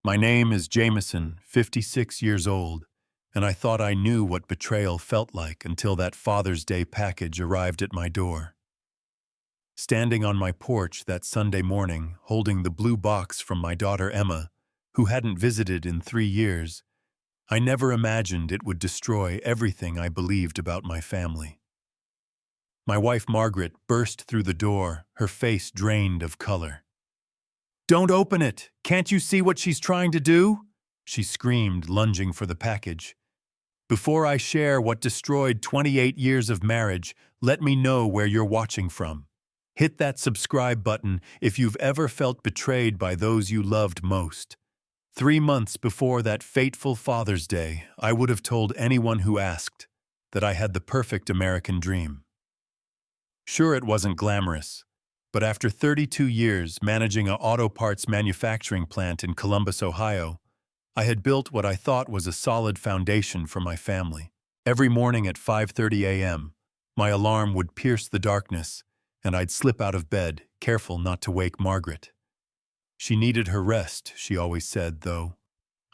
My name is Jamison, 56 years old, and I thought I knew what betrayal felt like until that Father's Day package arrived at my door. Standing on my porch that Sunday morning, holding the blue box from my daughter Emma, who hadn't visited in 3 years, I never imagined it would destroy everything I believed about my family. My wife Margaret burst through the door, her face drained of color. "Don't open it! Can't you see what she's trying to do?" she screamed, lunging for the package. "Before I share what destroyed 28 years of marriage, let me know where you're watching from. Hit that subscribe button if you've ever felt betrayed by those you loved most." 3 months before that fateful Father's Day, I would have told anyone who asked that I had the perfect American dream. Sure, it wasn't glamorous, but after 32 years managing an auto parts manufacturing plant in Columbus, Ohio, I had built what I thought was a solid foundation for my family. Every morning at 5:30 a.m., my alarm would pierce the darkness, and I'd slip out of bed, careful not to wake Margaret. She needed her rest, she always said, though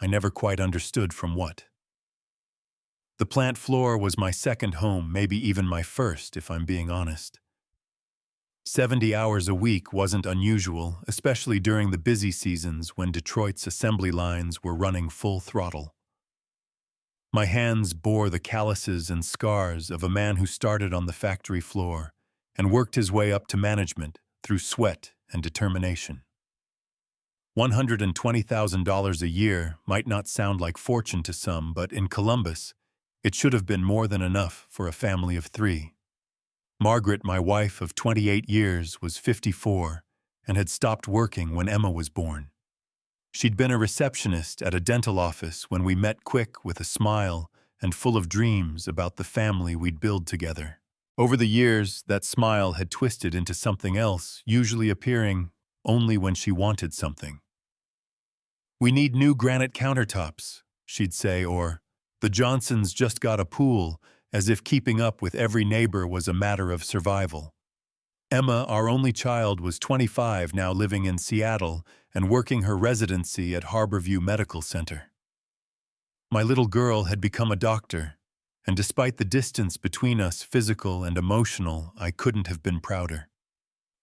I never quite understood from what. The plant floor was my second home, maybe even my first, if I'm being honest. 70 hours a week wasn't unusual, especially during the busy seasons when Detroit's assembly lines were running full throttle. My hands bore the calluses and scars of a man who started on the factory floor and worked his way up to management through sweat and determination. $120,000 a year might not sound like fortune to some, but in Columbus, it should have been more than enough for a family of 3. Margaret, my wife of 28 years, was 54 and had stopped working when Emma was born. She'd been a receptionist at a dental office when we met, quick, with a smile and full of dreams about the family we'd build together. Over the years, that smile had twisted into something else, usually appearing only when she wanted something. "We need new granite countertops," she'd say, or "the Johnsons just got a pool," as if keeping up with every neighbor was a matter of survival. Emma, our only child, was 25, now living in Seattle and working her residency at Harborview Medical Center. My little girl had become a doctor, and despite the distance between us, physical and emotional, I couldn't have been prouder.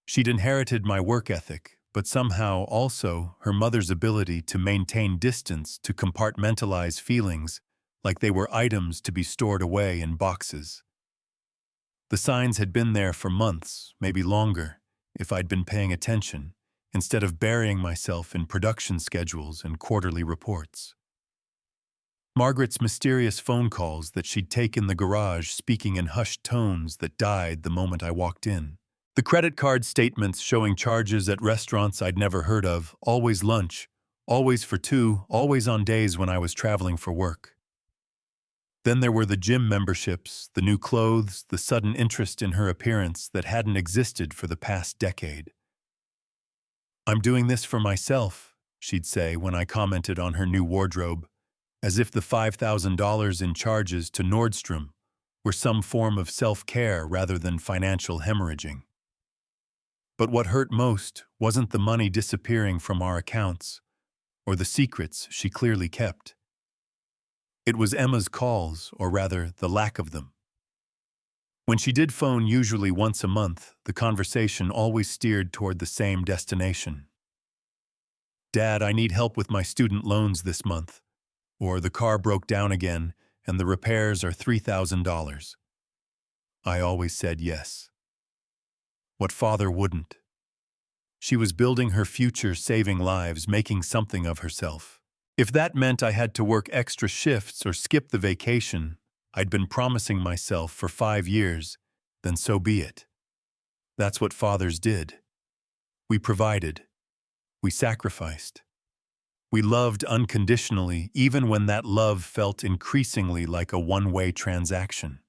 She'd inherited my work ethic, but somehow also her mother's ability to maintain distance, to compartmentalize feelings like they were items to be stored away in boxes. The signs had been there for months, maybe longer, if I'd been paying attention, instead of burying myself in production schedules and quarterly reports. Margaret's mysterious phone calls that she'd take in the garage, speaking in hushed tones that died the moment I walked in. The credit card statements showing charges at restaurants I'd never heard of, always lunch, always for 2, always on days when I was traveling for work. Then there were the gym memberships, the new clothes, the sudden interest in her appearance that hadn't existed for the past decade. "I'm doing this for myself," she'd say when I commented on her new wardrobe, as if the $5,000 in charges to Nordstrom were some form of self-care rather than financial hemorrhaging. But what hurt most wasn't the money disappearing from our accounts, or the secrets she clearly kept. It was Emma's calls, or rather, the lack of them. When she did phone, usually once a month, the conversation always steered toward the same destination. "Dad, I need help with my student loans this month," or "the car broke down again and the repairs are $3,000. I always said yes. What father wouldn't? She was building her future, saving lives, making something of herself. If that meant I had to work extra shifts or skip the vacation I'd been promising myself for 5 years, then so be it. That's what fathers did. We provided. We sacrificed. We loved unconditionally, even when that love felt increasingly like a one-way transaction.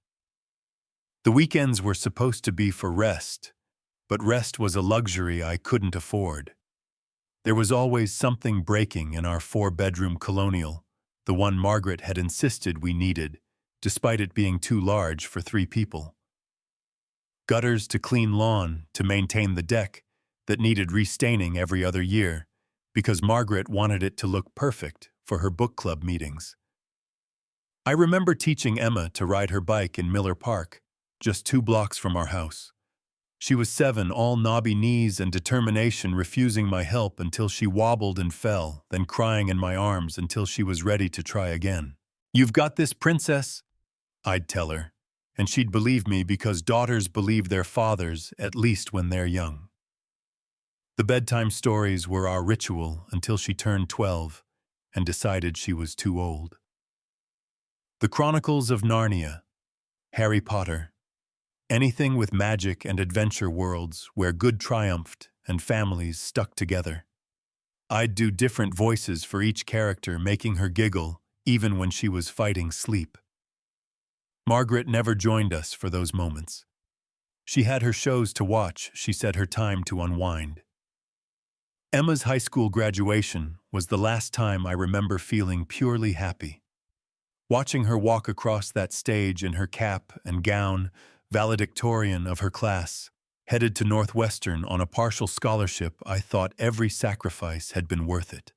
The weekends were supposed to be for rest, but rest was a luxury I couldn't afford. There was always something breaking in our 4-bedroom colonial, the one Margaret had insisted we needed, despite it being too large for 3 people. Gutters to clean lawn, to maintain the deck that needed restaining every other year, because Margaret wanted it to look perfect for her book club meetings. I remember teaching Emma to ride her bike in Miller Park, just 2 blocks from our house. She was 7, all knobby knees and determination, refusing my help until she wobbled and fell, then crying in my arms until she was ready to try again. "You've got this, princess," I'd tell her, and she'd believe me because daughters believe their fathers, at least when they're young. The bedtime stories were our ritual until she turned 12 and decided she was too old. The Chronicles of Narnia, Harry Potter, anything with magic and adventure worlds where good triumphed and families stuck together. I'd do different voices for each character, making her giggle even when she was fighting sleep. Margaret never joined us for those moments. She had her shows to watch, she said, her time to unwind. Emma's high school graduation was the last time I remember feeling purely happy. Watching her walk across that stage in her cap and gown, valedictorian of her class, headed to Northwestern on a partial scholarship, I thought every sacrifice had been worth it.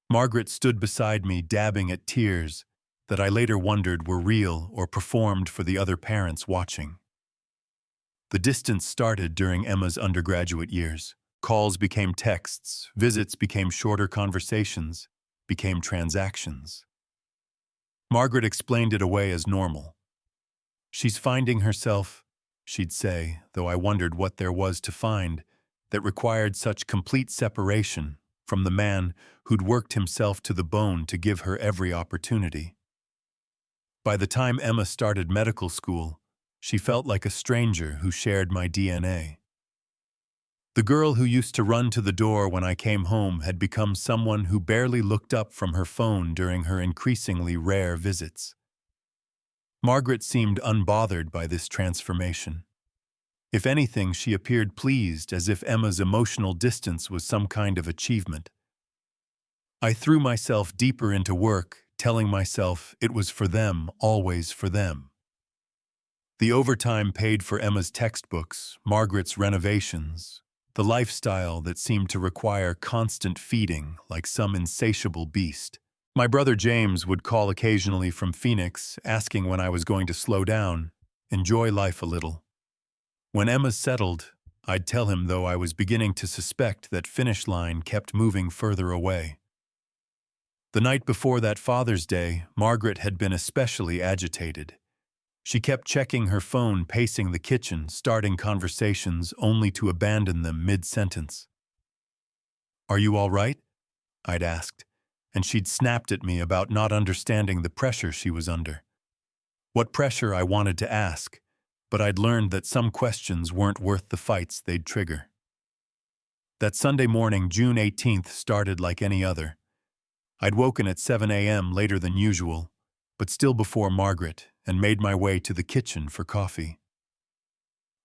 Margaret stood beside me, dabbing at tears that I later wondered were real or performed for the other parents watching. The distance started during Emma's undergraduate years. Calls became texts, visits became shorter conversations, became transactions. Margaret explained it away as normal. "She's finding herself," she'd say, though I wondered what there was to find that required such complete separation from the man who'd worked himself to the bone to give her every opportunity. By the time Emma started medical school, she felt like a stranger who shared my DNA. The girl who used to run to the door when I came home had become someone who barely looked up from her phone during her increasingly rare visits. Margaret seemed unbothered by this transformation. If anything, she appeared pleased, as if Emma's emotional distance was some kind of achievement. I threw myself deeper into work, telling myself it was for them, always for them. The overtime paid for Emma's textbooks, Margaret's renovations, the lifestyle that seemed to require constant feeding like some insatiable beast. My brother James would call occasionally from Phoenix, asking when I was going to slow down, enjoy life a little. When Emma settled, I'd tell him, though I was beginning to suspect that finish line kept moving further away. The night before that Father's Day, Margaret had been especially agitated. She kept checking her phone, pacing the kitchen, starting conversations only to abandon them mid-sentence. "Are you all right?" I'd asked, and she'd snapped at me about not understanding the pressure she was under. What pressure, I wanted to ask, but I'd learned that some questions weren't worth the fights they'd trigger. That Sunday morning, June 18th, started like any other. I'd woken at 7 a.m. later than usual, but still before Margaret, and made my way to the kitchen for coffee.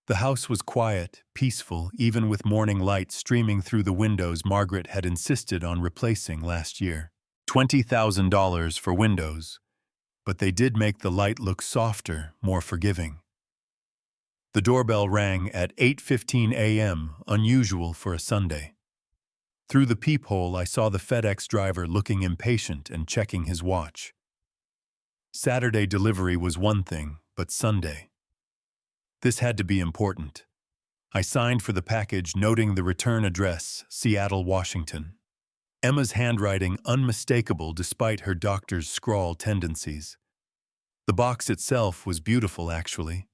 The house was quiet, peaceful, even with morning light streaming through the windows Margaret had insisted on replacing last year. $20,000 for windows, but they did make the light look softer, more forgiving. The doorbell rang at 8:15 a.m., unusual for a Sunday. Through the peephole, I saw the FedEx driver looking impatient and checking his watch. Saturday delivery was one thing, but Sunday. This had to be important. I signed for the package, noting the return address, Seattle, Washington. Emma's handwriting unmistakable despite her doctor's scrawl tendencies. The box itself was beautiful, actually.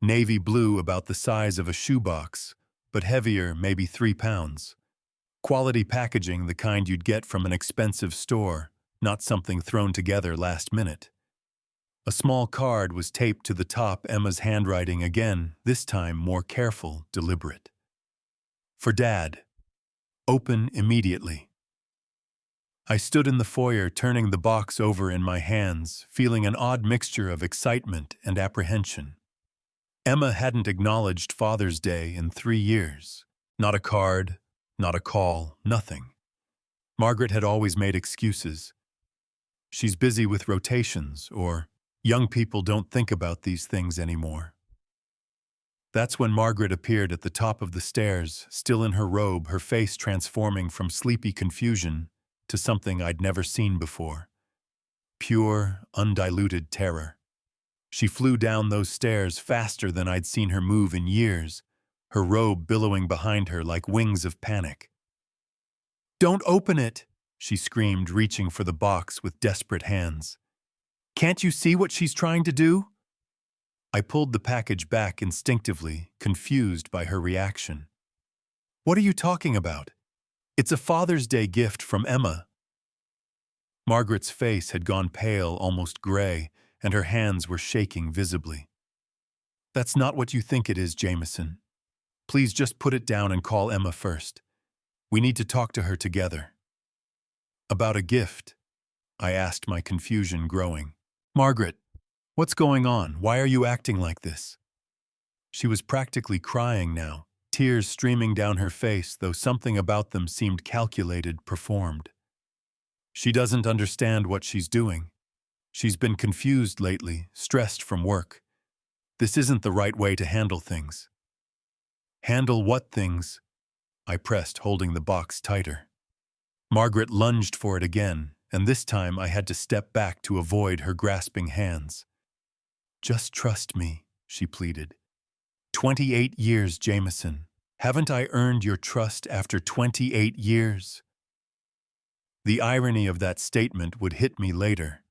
Navy blue, about the size of a shoebox, but heavier, maybe 3 pounds. Quality packaging, the kind you'd get from an expensive store, not something thrown together last minute. A small card was taped to the top, Emma's handwriting again, this time more careful, deliberate. "For Dad. Open immediately." I stood in the foyer, turning the box over in my hands, feeling an odd mixture of excitement and apprehension. Emma hadn't acknowledged Father's Day in 3 years. Not a card, not a call, nothing. Margaret had always made excuses. "She's busy with rotations," or "young people don't think about these things anymore." That's when Margaret appeared at the top of the stairs, still in her robe, her face transforming from sleepy confusion to something I'd never seen before. Pure, undiluted terror. She flew down those stairs faster than I'd seen her move in years, her robe billowing behind her like wings of panic. "Don't open it!" she screamed, reaching for the box with desperate hands. "Can't you see what she's trying to do?" I pulled the package back instinctively, confused by her reaction. "What are you talking about? It's a Father's Day gift from Emma." Margaret's face had gone pale, almost gray, and her hands were shaking visibly. "That's not what you think it is, Jamison. Please just put it down and call Emma first. We need to talk to her together." "About a gift?" I asked, my confusion growing. "Margaret, what's going on? Why are you acting like this?" She was practically crying now, tears streaming down her face, though something about them seemed calculated, performed. She doesn't understand what she's doing. She's been confused lately, stressed from work. This isn't the right way to handle things. "Handle what things?" I pressed, holding the box tighter. Margaret lunged for it again, and this time I had to step back to avoid her grasping hands. "Just trust me," she pleaded. 28 years, Jamison. Haven't I earned your trust after 28 years? The irony of that statement would hit me later,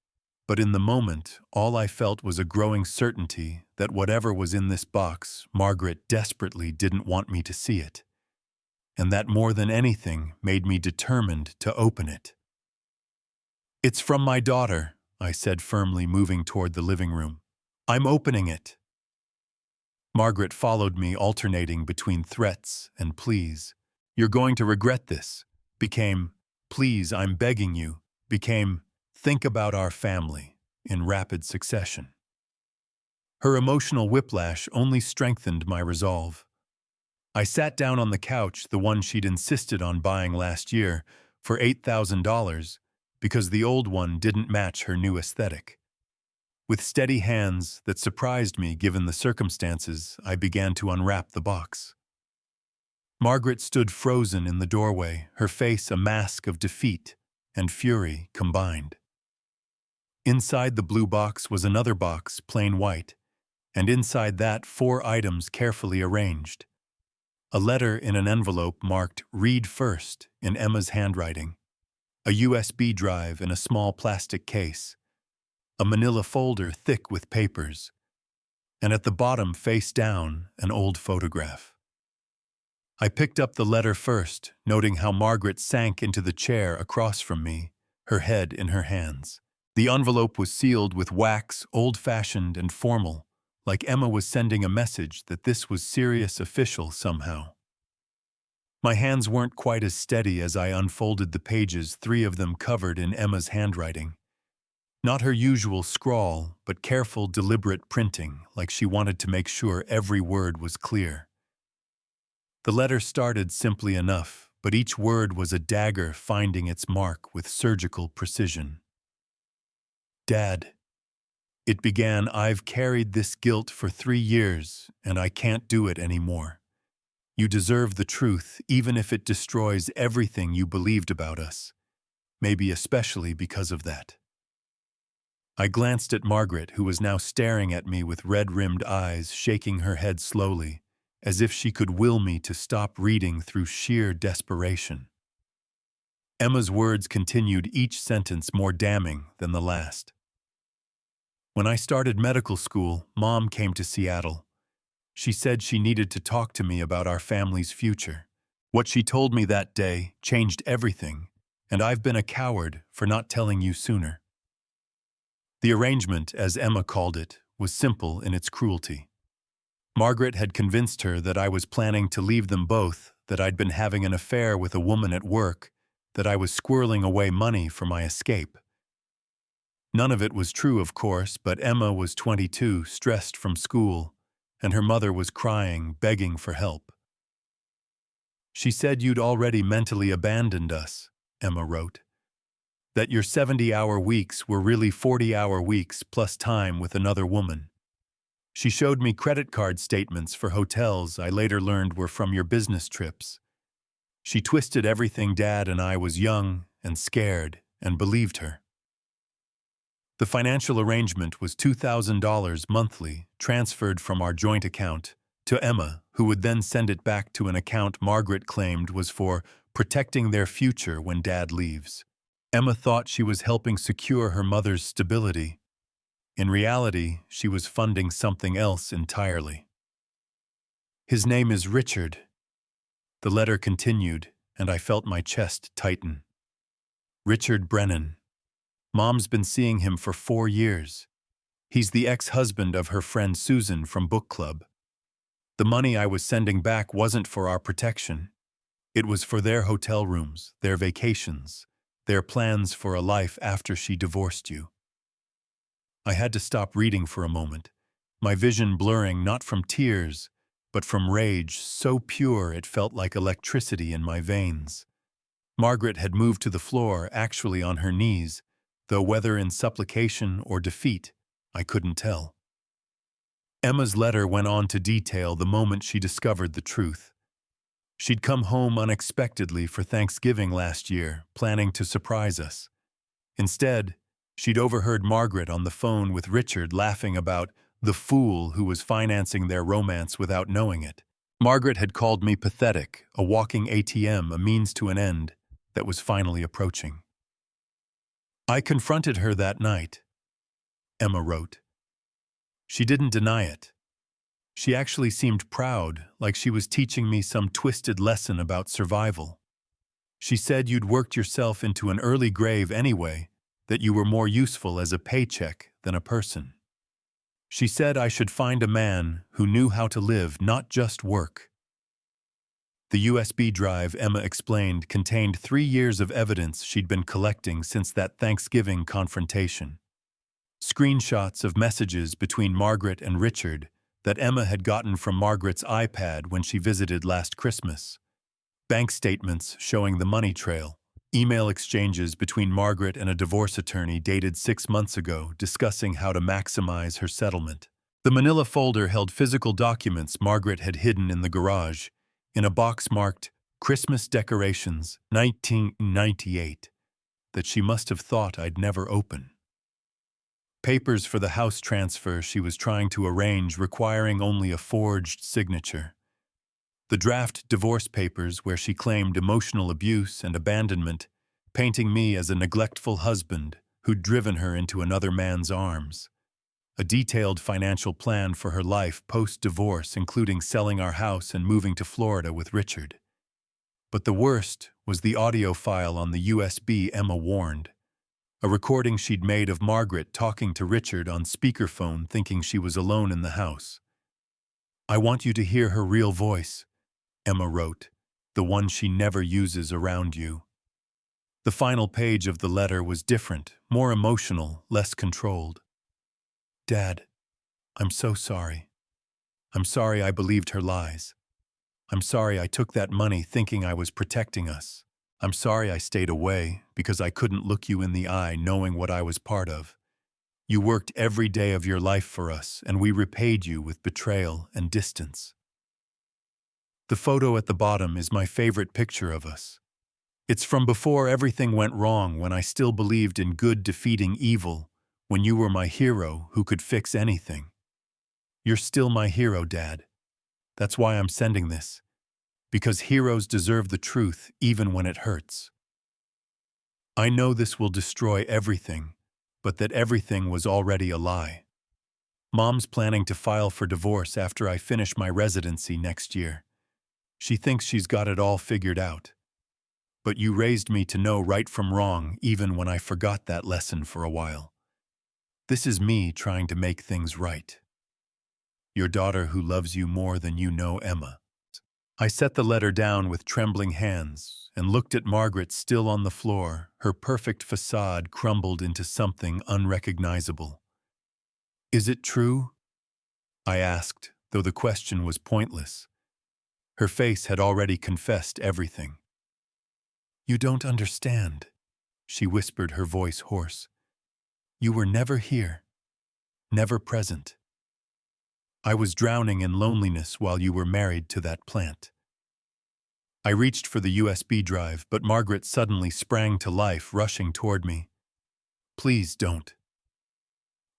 but in the moment, all I felt was a growing certainty that whatever was in this box, Margaret desperately didn't want me to see it. And that more than anything made me determined to open it. "It's from my daughter," I said firmly, moving toward the living room. "I'm opening it." Margaret followed me, alternating between threats and pleas. "You're going to regret this," became, "Please, I'm begging you," became, "Think about our family," in rapid succession. Her emotional whiplash only strengthened my resolve. I sat down on the couch, the one she'd insisted on buying last year, for $8,000, because the old one didn't match her new aesthetic. With steady hands that surprised me given the circumstances, I began to unwrap the box. Margaret stood frozen in the doorway, her face a mask of defeat and fury combined. Inside the blue box was another box, plain white, and inside that 4 items carefully arranged. A letter in an envelope marked "Read First" in Emma's handwriting, a USB drive in a small plastic case, a manila folder thick with papers, and at the bottom, face down, an old photograph. I picked up the letter first, noting how Margaret sank into the chair across from me, her head in her hands. The envelope was sealed with wax, old-fashioned and formal, like Emma was sending a message that this was serious, official somehow. My hands weren't quite as steady as I unfolded the pages, 3 of them covered in Emma's handwriting. Not her usual scrawl, but careful, deliberate printing, like she wanted to make sure every word was clear. The letter started simply enough, but each word was a dagger finding its mark with surgical precision. "Dad." It began, "I've carried this guilt for 3 years, and I can't do it anymore. You deserve the truth, even if it destroys everything you believed about us. Maybe especially because of that." I glanced at Margaret, who was now staring at me with red-rimmed eyes, shaking her head slowly, as if she could will me to stop reading through sheer desperation. Emma's words continued, each sentence more damning than the last. "When I started medical school, Mom came to Seattle. She said she needed to talk to me about our family's future. What she told me that day changed everything, and I've been a coward for not telling you sooner." The arrangement, as Emma called it, was simple in its cruelty. Margaret had convinced her that I was planning to leave them both, that I'd been having an affair with a woman at work, that I was squirreling away money for my escape. None of it was true, of course, but Emma was 22, stressed from school, and her mother was crying, begging for help. "She said you'd already mentally abandoned us," Emma wrote. "That your 70-hour weeks were really 40-hour weeks plus time with another woman. She showed me credit card statements for hotels I later learned were from your business trips. She twisted everything Dad and I was young and scared and believed her. The financial arrangement was $2,000 monthly, transferred from our joint account to Emma, who would then send it back to an account Margaret claimed was for protecting their future when Dad leaves. Emma thought she was helping secure her mother's stability. In reality, she was funding something else entirely. His name is Richard. The letter continued, and I felt my chest tighten. Richard Brennan. Mom's been seeing him for 4 years. He's the ex-husband of her friend Susan from book club. The money I was sending back wasn't for our protection. It was for their hotel rooms, their vacations, their plans for a life after she divorced you. I had to stop reading for a moment, my vision blurring not from tears, but from rage so pure it felt like electricity in my veins. Margaret had moved to the floor, actually on her knees, though whether in supplication or defeat, I couldn't tell. Emma's letter went on to detail the moment she discovered the truth. She'd come home unexpectedly for Thanksgiving last year, planning to surprise us. Instead, she'd overheard Margaret on the phone with Richard laughing about the fool who was financing their romance without knowing it. Margaret had called me pathetic, a walking ATM, a means to an end that was finally approaching. I confronted her that night, Emma wrote. She didn't deny it. She actually seemed proud, like she was teaching me some twisted lesson about survival. She said you'd worked yourself into an early grave anyway, that you were more useful as a paycheck than a person. She said I should find a man who knew how to live, not just work. The USB drive, Emma explained, contained 3 years of evidence she'd been collecting since that Thanksgiving confrontation. Screenshots of messages between Margaret and Richard that Emma had gotten from Margaret's iPad when she visited last Christmas. Bank statements showing the money trail. Email exchanges between Margaret and a divorce attorney dated 6 months ago discussing how to maximize her settlement. The manila folder held physical documents Margaret had hidden in the garage, in a box marked Christmas Decorations, 1998, that she must have thought I'd never open. Papers for the house transfer she was trying to arrange requiring only a forged signature. The draft divorce papers where she claimed emotional abuse and abandonment, painting me as a neglectful husband who'd driven her into another man's arms. A detailed financial plan for her life post-divorce, including selling our house and moving to Florida with Richard. But the worst was the audio file on the USB Emma warned. A recording she'd made of Margaret talking to Richard on speakerphone thinking she was alone in the house. I want you to hear her real voice, Emma wrote, the one she never uses around you. The final page of the letter was different, more emotional, less controlled. Dad, I'm so sorry. I'm sorry I believed her lies. I'm sorry I took that money thinking I was protecting us. I'm sorry I stayed away because I couldn't look you in the eye knowing what I was part of. You worked every day of your life for us, and we repaid you with betrayal and distance. The photo at the bottom is my favorite picture of us. It's from before everything went wrong, when I still believed in good defeating evil, when you were my hero who could fix anything. You're still my hero, Dad. That's why I'm sending this. Because heroes deserve the truth even when it hurts. I know this will destroy everything, but that everything was already a lie. Mom's planning to file for divorce after I finish my residency next year. She thinks she's got it all figured out. But you raised me to know right from wrong even when I forgot that lesson for a while. This is me trying to make things right. Your daughter who loves you more than you know, Emma. I set the letter down with trembling hands and looked at Margaret still on the floor, her perfect facade crumbled into something unrecognizable. Is it true? I asked, though the question was pointless. Her face had already confessed everything. You don't understand, she whispered, her voice hoarse. You were never here, never present. I was drowning in loneliness while you were married to that plant. I reached for the USB drive, but Margaret suddenly sprang to life, rushing toward me. Please don't.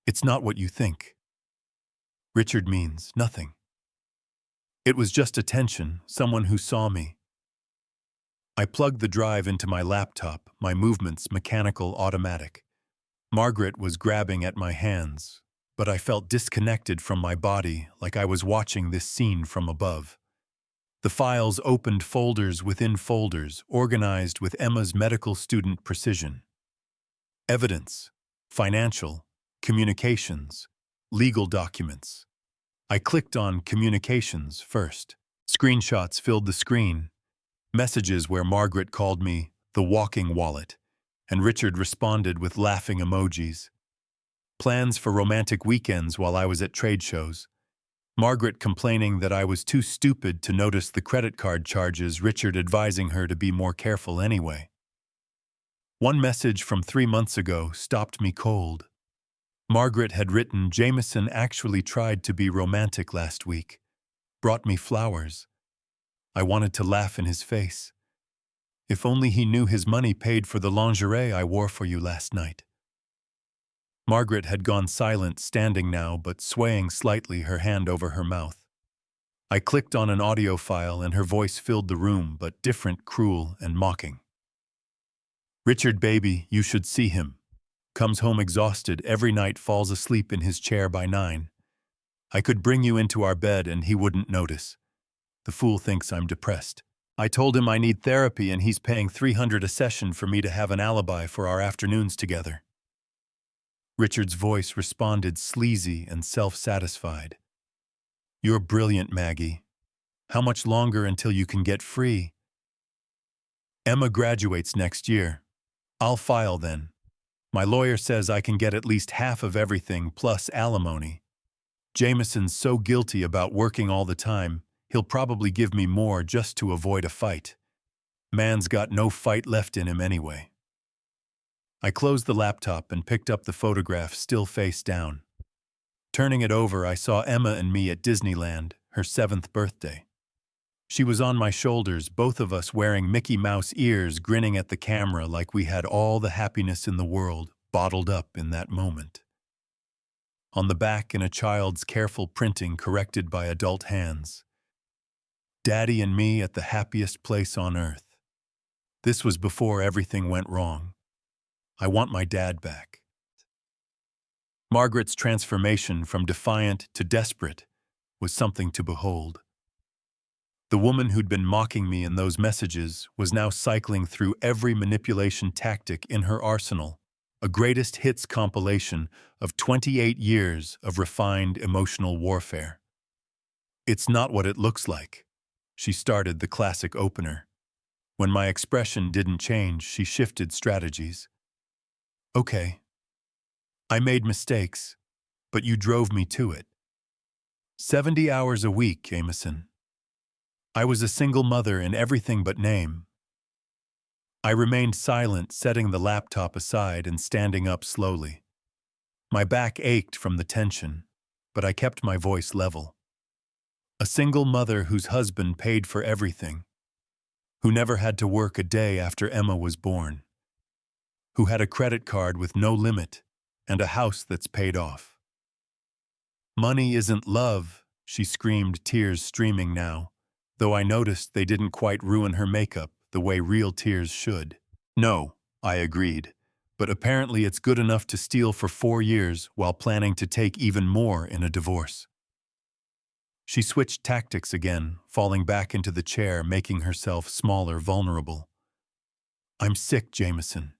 It's not what you think. Richard means nothing. It was just attention, someone who saw me. I plugged the drive into my laptop, my movements mechanical, automatic. Margaret was grabbing at my hands, but I felt disconnected from my body, like I was watching this scene from above. The files opened folders within folders, organized with Emma's medical student precision. Evidence, financial, communications, legal documents. I clicked on communications first. Screenshots filled the screen. Messages where Margaret called me the walking wallet, and Richard responded with laughing emojis. Plans for romantic weekends while I was at trade shows. Margaret complaining that I was too stupid to notice the credit card charges, Richard advising her to be more careful anyway. One message from 3 months ago stopped me cold. Margaret had written, Jamison actually tried to be romantic last week. Brought me flowers. I wanted to laugh in his face. If only he knew his money paid for the lingerie I wore for you last night. Margaret had gone silent, standing now but swaying slightly, her hand over her mouth. I clicked on an audio file and her voice filled the room, but different, cruel, and mocking. Richard, baby, you should see him. Comes home exhausted every night, falls asleep in his chair by 9. I could bring you into our bed and he wouldn't notice. The fool thinks I'm depressed. I told him I need therapy and he's paying $300 a session for me to have an alibi for our afternoons together. Richard's voice responded, sleazy and self-satisfied. You're brilliant, Maggie. How much longer until you can get free? Emma graduates next year. I'll file then. My lawyer says I can get at least half of everything plus alimony. Jamison's so guilty about working all the time, he'll probably give me more just to avoid a fight. Man's got no fight left in him anyway. I closed the laptop and picked up the photograph, still face down. Turning it over, I saw Emma and me at Disneyland, her 7th birthday. She was on my shoulders, both of us wearing Mickey Mouse ears, grinning at the camera like we had all the happiness in the world bottled up in that moment. On the back, in a child's careful printing corrected by adult hands. Daddy and me at the happiest place on earth. This was before everything went wrong. I want my dad back. Margaret's transformation from defiant to desperate was something to behold. The woman who'd been mocking me in those messages was now cycling through every manipulation tactic in her arsenal, a greatest hits compilation of 28 years of refined emotional warfare. It's not what it looks like. She started the classic opener. When my expression didn't change, she shifted strategies. Okay. I made mistakes, but you drove me to it. 70 hours a week, Jamison. I was a single mother in everything but name. I remained silent, setting the laptop aside and standing up slowly. My back ached from the tension, but I kept my voice level. A single mother whose husband paid for everything, who never had to work a day after Emma was born, who had a credit card with no limit and a house that's paid off. Money isn't love, she screamed, tears streaming now, though I noticed they didn't quite ruin her makeup the way real tears should. No, I agreed, but apparently it's good enough to steal for 4 years while planning to take even more in a divorce. She switched tactics again, falling back into the chair, making herself smaller, vulnerable. I'm sick, Jamison.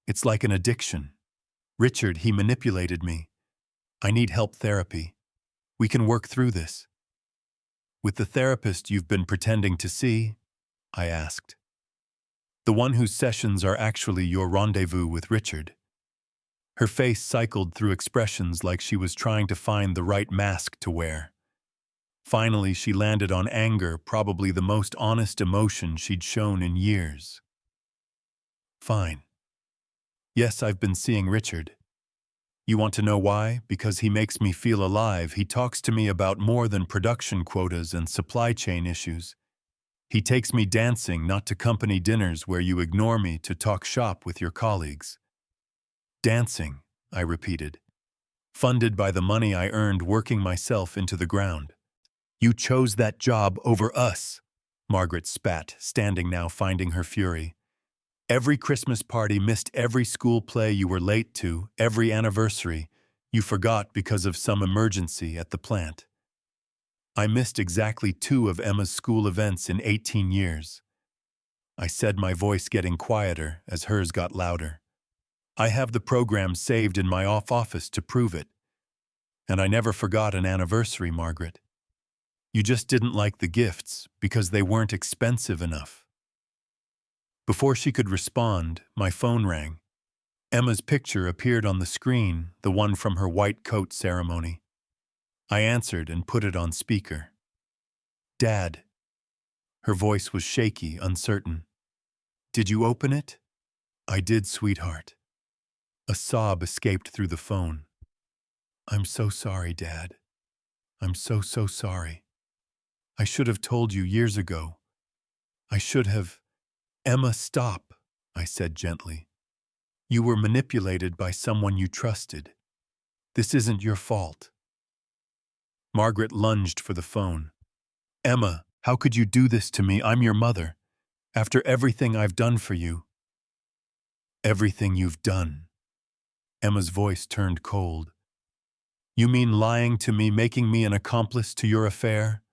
It's like an addiction. Richard, he manipulated me. I need help, therapy. We can work through this. With the therapist you've been pretending to see? I asked. The one whose sessions are actually your rendezvous with Richard. Her face cycled through expressions like she was trying to find the right mask to wear. Finally, she landed on anger, probably the most honest emotion she'd shown in years. Fine. Yes, I've been seeing Richard. You want to know why? Because he makes me feel alive. He talks to me about more than production quotas and supply chain issues. He takes me dancing, not to company dinners where you ignore me to talk shop with your colleagues. Dancing, I repeated, funded by the money I earned working myself into the ground. You chose that job over us, Margaret spat, standing now finding her fury. Every Christmas party, missed every school play you were late to, every anniversary, you forgot because of some emergency at the plant. I missed exactly 2 of Emma's school events in 18 years. I said, my voice getting quieter as hers got louder. I have the program saved in my office to prove it. And I never forgot an anniversary, Margaret. You just didn't like the gifts because they weren't expensive enough. Before she could respond, my phone rang. Emma's picture appeared on the screen, the one from her white coat ceremony. I answered and put it on speaker. Dad. Her voice was shaky, uncertain. Did you open it? I did, sweetheart. A sob escaped through the phone. I'm so sorry, Dad. I'm so sorry. I should have told you years ago. I should have. Emma, stop, I said gently. You were manipulated by someone you trusted. This isn't your fault. Margaret lunged for the phone. Emma, how could you do this to me? I'm your mother. After everything I've done for you. Everything you've done. Emma's voice turned cold. You mean lying to me, making me an accomplice to your affair?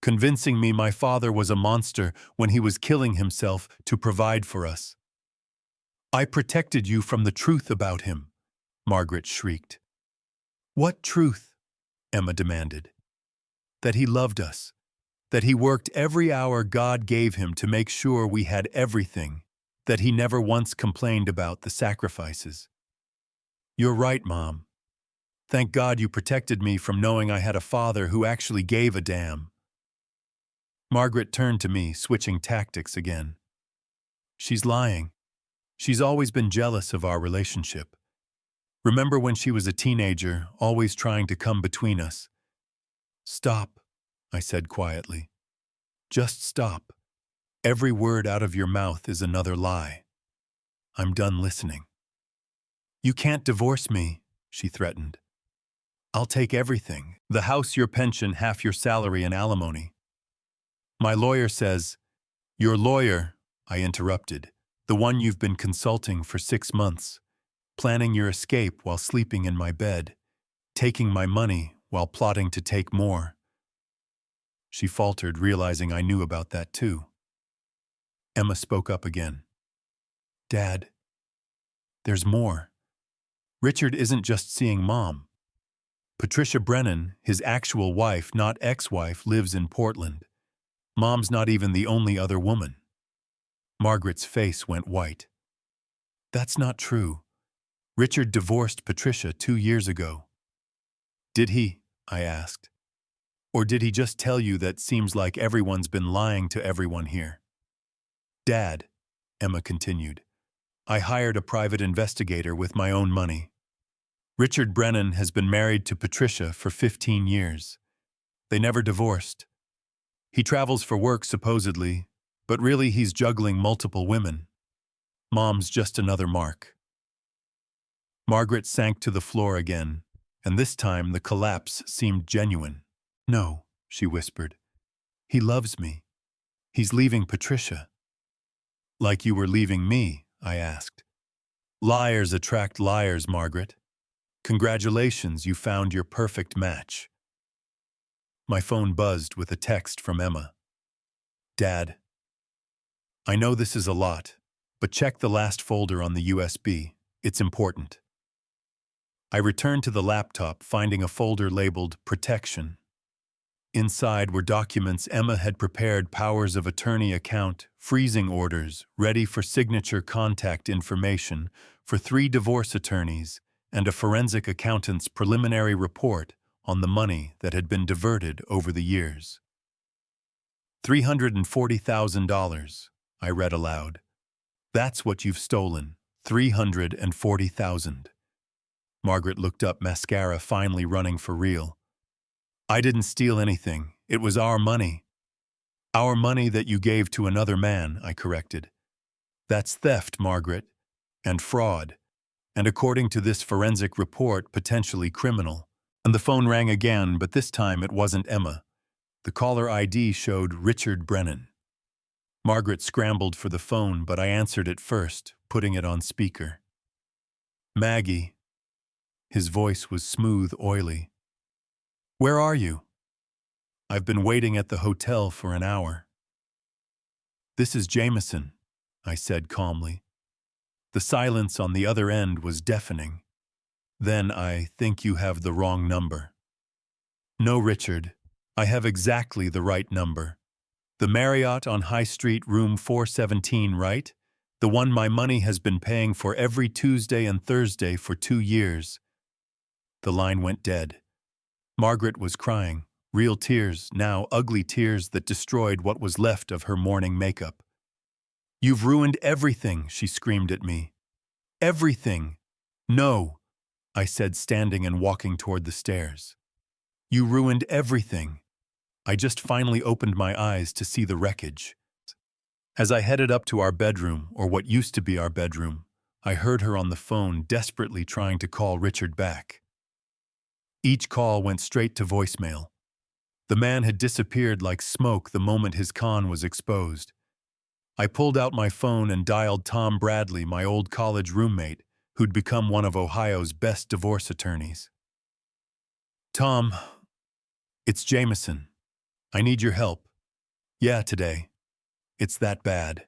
Convincing me my father was a monster when he was killing himself to provide for us. I protected you from the truth about him, Margaret shrieked. What truth? Emma demanded. That he loved us. That he worked every hour God gave him to make sure we had everything. That he never once complained about the sacrifices. You're right, Mom. Thank God you protected me from knowing I had a father who actually gave a damn. Margaret turned to me, switching tactics again. She's lying. She's always been jealous of our relationship. Remember when she was a teenager, always trying to come between us? Stop, I said quietly. Just stop. Every word out of your mouth is another lie. I'm done listening. You can't divorce me, she threatened. I'll take everything. The house, your pension, half your salary and alimony. My lawyer says, your lawyer, I interrupted, the one you've been consulting for 6 months, planning your escape while sleeping in my bed, taking my money while plotting to take more. She faltered, realizing I knew about that too. Emma spoke up again. Dad, there's more. Richard isn't just seeing Mom. Patricia Brennan, his actual wife, not ex-wife, lives in Portland. Mom's not even the only other woman. Margaret's face went white. That's not true. Richard divorced Patricia 2 years ago. Did he? I asked. Or did he just tell you that seems like everyone's been lying to everyone here? Dad, Emma continued, I hired a private investigator with my own money. Richard Brennan has been married to Patricia for 15 years. They never divorced. He travels for work supposedly, but really he's juggling multiple women. Mom's just another mark. Margaret sank to the floor again, and this time the collapse seemed genuine. No, she whispered. He loves me. He's leaving Patricia. Like you were leaving me, I asked. Liars attract liars, Margaret. Congratulations, you found your perfect match. My phone buzzed with a text from Emma. Dad, I know this is a lot, but check the last folder on the USB. It's important. I returned to the laptop, finding a folder labeled Protection. Inside were documents Emma had prepared, powers of attorney account, freezing orders, ready for signature, contact information for 3 divorce attorneys, and a forensic accountant's preliminary report on the money that had been diverted over the years. $340,000, I read aloud. That's what you've stolen, $340,000. Margaret looked up, mascara finally running for real. I didn't steal anything. It was our money. Our money that you gave to another man, I corrected. That's theft, Margaret, and fraud, and according to this forensic report, potentially criminal. And the phone rang again, but this time it wasn't Emma. The caller ID showed Richard Brennan. Margaret scrambled for the phone, but I answered it first, putting it on speaker. Maggie. His voice was smooth, oily. Where are you? I've been waiting at the hotel for an hour. This is Jamison, I said calmly. The silence on the other end was deafening. Then I think you have the wrong number. No, Richard. I have exactly the right number. The Marriott on High Street, room 417, right? The one my money has been paying for every Tuesday and Thursday for 2 years. The line went dead. Margaret was crying, real tears, now ugly tears that destroyed what was left of her morning makeup. You've ruined everything, she screamed at me. Everything. No, I said, standing and walking toward the stairs. You ruined everything. I just finally opened my eyes to see the wreckage. As I headed up to our bedroom, or what used to be our bedroom, I heard her on the phone desperately trying to call Richard back. Each call went straight to voicemail. The man had disappeared like smoke the moment his con was exposed. I pulled out my phone and dialed Tom Bradley, my old college roommate, who'd become one of Ohio's best divorce attorneys. Tom, it's Jamison. I need your help. Yeah, today. It's that bad.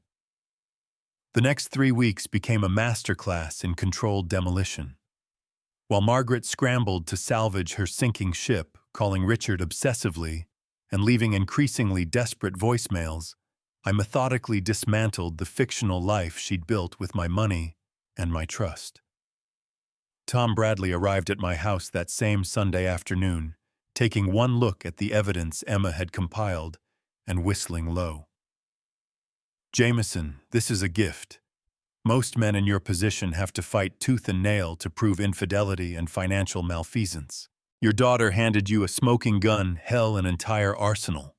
The next 3 weeks became a masterclass in controlled demolition. While Margaret scrambled to salvage her sinking ship, calling Richard obsessively and leaving increasingly desperate voicemails, I methodically dismantled the fictional life she'd built with my money and my trust. Tom Bradley arrived at my house that same Sunday afternoon, taking one look at the evidence Emma had compiled and whistling low. Jamison, this is a gift. Most men in your position have to fight tooth and nail to prove infidelity and financial malfeasance. Your daughter handed you a smoking gun, hell, an entire arsenal.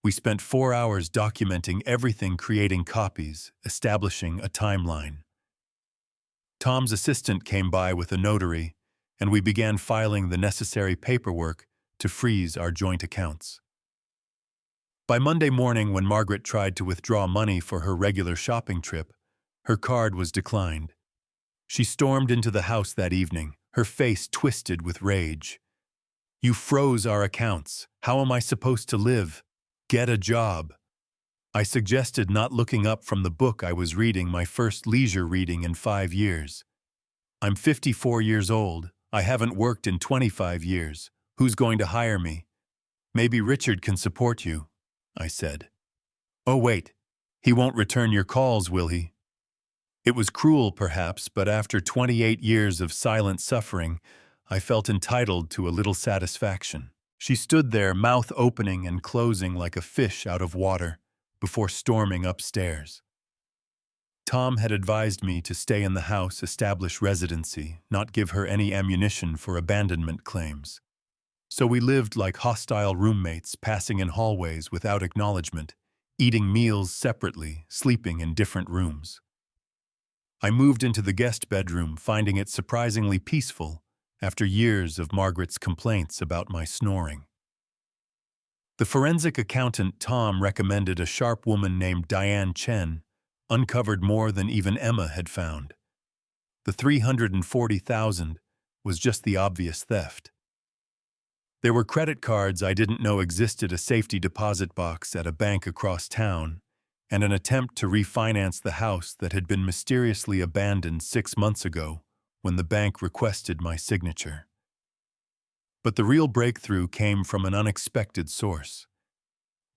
We spent 4 hours documenting everything, creating copies, establishing a timeline. Tom's assistant came by with a notary, and we began filing the necessary paperwork to freeze our joint accounts. By Monday morning, when Margaret tried to withdraw money for her regular shopping trip, her card was declined. She stormed into the house that evening, her face twisted with rage. You froze our accounts. How am I supposed to live? Get a job. I suggested not looking up from the book I was reading, my first leisure reading in 5 years. I'm 54 years old. I haven't worked in 25 years. Who's going to hire me? Maybe Richard can support you, I said. Oh, wait. He won't return your calls, will he? It was cruel, perhaps, but after 28 years of silent suffering, I felt entitled to a little satisfaction. She stood there, mouth opening and closing like a fish out of water, before storming upstairs. Tom had advised me to stay in the house, establish residency, not give her any ammunition for abandonment claims. So we lived like hostile roommates, passing in hallways without acknowledgement, eating meals separately, sleeping in different rooms. I moved into the guest bedroom, finding it surprisingly peaceful after years of Margaret's complaints about my snoring. The forensic accountant Tom recommended, a sharp woman named Diane Chen, uncovered more than even Emma had found. The $340,000 was just the obvious theft. There were credit cards I didn't know existed, a safety deposit box at a bank across town, and an attempt to refinance the house that had been mysteriously abandoned 6 months ago when the bank requested my signature. But the real breakthrough came from an unexpected source.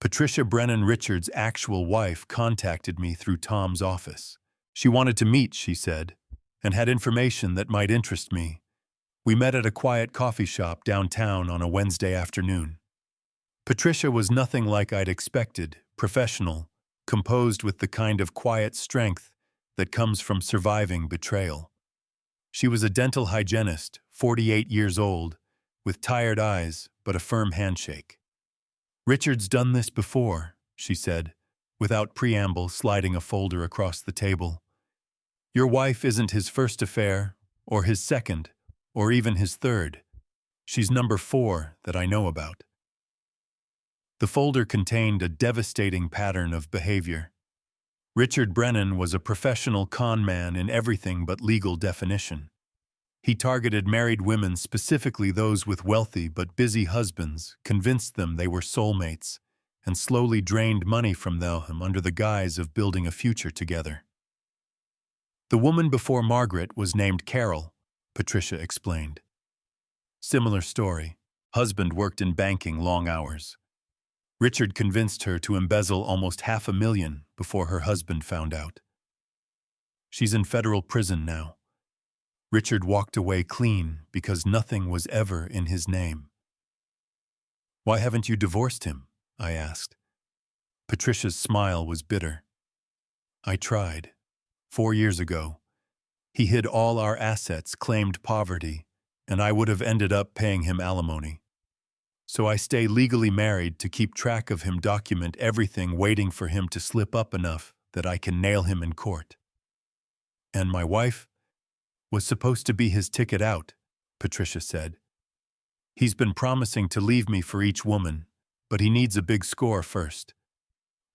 Patricia Brennan, Richard's actual wife, contacted me through Tom's office. She wanted to meet, she said, and had information that might interest me. We met at a quiet coffee shop downtown on a Wednesday afternoon. Patricia was nothing like I'd expected, professional, composed with the kind of quiet strength that comes from surviving betrayal. She was a dental hygienist, 48 years old, with tired eyes but a firm handshake. "Richard's done this before," she said, without preamble, sliding a folder across the table. "Your wife isn't his first affair, or his second, or even his third. She's number 4 that I know about." The folder contained a devastating pattern of behavior. Richard Brennan was a professional con man in everything but legal definition. He targeted married women, specifically those with wealthy but busy husbands, convinced them they were soulmates, and slowly drained money from them under the guise of building a future together. "The woman before Margaret was named Carol," Patricia explained. "Similar story. Husband worked in banking long hours. Richard convinced her to embezzle almost $500,000 before her husband found out. She's in federal prison now. Richard walked away clean because nothing was ever in his name." "Why haven't you divorced him?" I asked. Patricia's smile was bitter. "I tried. 4 years ago. He hid all our assets, claimed poverty, and I would have ended up paying him alimony. So I stay legally married to keep track of him, document everything, waiting for him to slip up enough that I can nail him in court. And my wife was supposed to be his ticket out," Patricia said. "He's been promising to leave me for each woman, but he needs a big score first.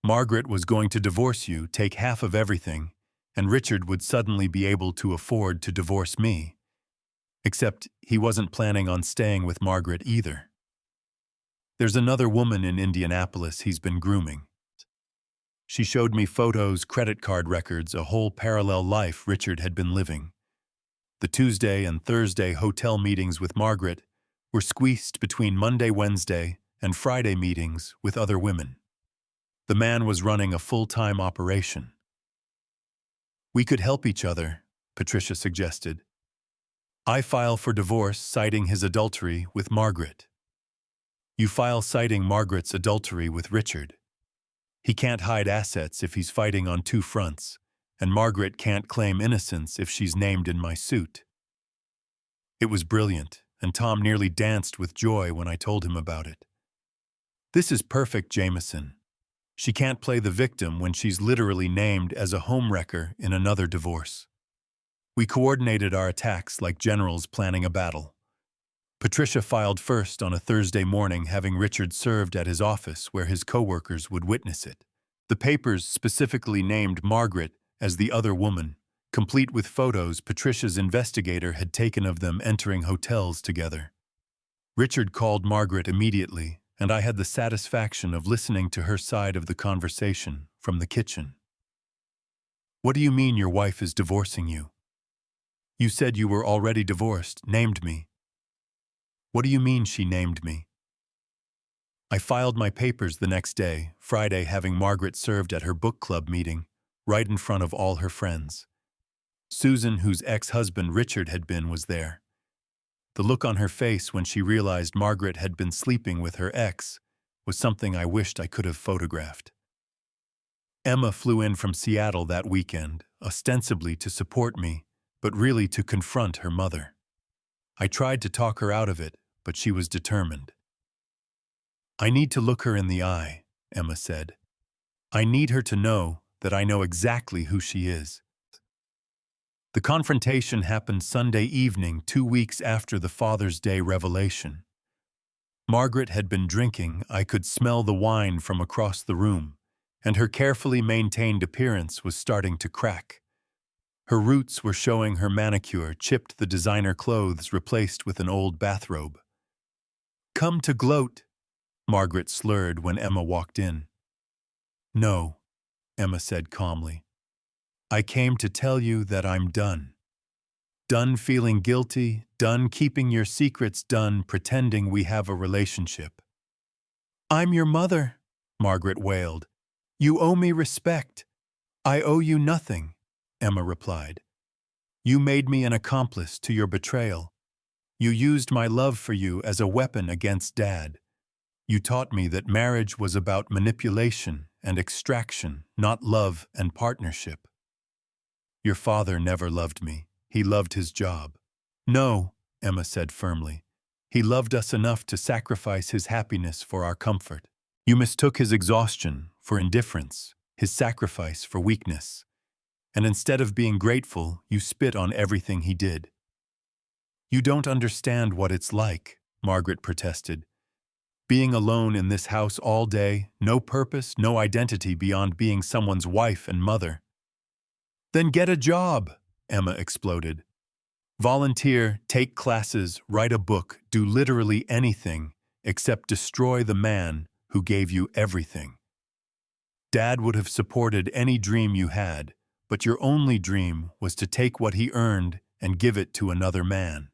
Margaret was going to divorce you, take half of everything, and Richard would suddenly be able to afford to divorce me. Except he wasn't planning on staying with Margaret either. There's another woman in Indianapolis he's been grooming. She showed me photos, credit card records, a whole parallel life Richard had been living. The Tuesday and Thursday hotel meetings with Margaret were squeezed between Monday, Wednesday, and Friday meetings with other women. The man was running a full-time operation." "We could help each other," Patricia suggested. "I file for divorce citing his adultery with Margaret. You file citing Margaret's adultery with Richard. He can't hide assets if he's fighting on 2 fronts, and Margaret can't claim innocence if she's named in my suit." It was brilliant, and Tom nearly danced with joy when I told him about it. "This is perfect, Jamison. She can't play the victim when she's literally named as a homewrecker in another divorce." We coordinated our attacks like generals planning a battle. Patricia filed first on a Thursday morning, having Richard served at his office where his coworkers would witness it. The papers specifically named Margaret as the other woman, complete with photos Patricia's investigator had taken of them entering hotels together. Richard called Margaret immediately, and I had the satisfaction of listening to her side of the conversation from the kitchen. "What do you mean your wife is divorcing you? You said you were already divorced, named me." "What do you mean she named me?" I filed my papers the next day, Friday, having Margaret served at her book club meeting, right in front of all her friends. Susan, whose ex-husband Richard had been, was there. The look on her face when she realized Margaret had been sleeping with her ex was something I wished I could have photographed. Emma flew in from Seattle that weekend, ostensibly to support me, but really to confront her mother. I tried to talk her out of it, but she was determined. "I need to look her in the eye," Emma said. "I need her to know that I know exactly who she is." The confrontation happened Sunday evening, 2 weeks after the Father's Day revelation. Margaret had been drinking. I could smell the wine from across the room, and her carefully maintained appearance was starting to crack. Her roots were showing, her manicure chipped, the designer clothes replaced with an old bathrobe. "Come to gloat," Margaret slurred when Emma walked in. "No," Emma said calmly. "I came to tell you that I'm done. Done feeling guilty, done keeping your secrets, done pretending we have a relationship." "I'm your mother," Margaret wailed. "You owe me respect." "I owe you nothing," Emma replied. "You made me an accomplice to your betrayal. You used my love for you as a weapon against Dad. You taught me that marriage was about manipulation and extraction, not love and partnership. Your father never loved me, He loved his job. No, Emma said firmly. He loved us enough to sacrifice his happiness for our comfort. You mistook his exhaustion for indifference, his sacrifice for weakness. And instead of being grateful, you spit on everything he did. You don't understand what it's like, Margaret protested. Being alone in this house all day, no purpose, no identity beyond being someone's wife and mother. Then get a job, Emma exploded. Volunteer, take classes, write a book, do literally anything except destroy the man who gave you everything. Dad would have supported any dream you had, but your only dream was to take what he earned and give it to another man.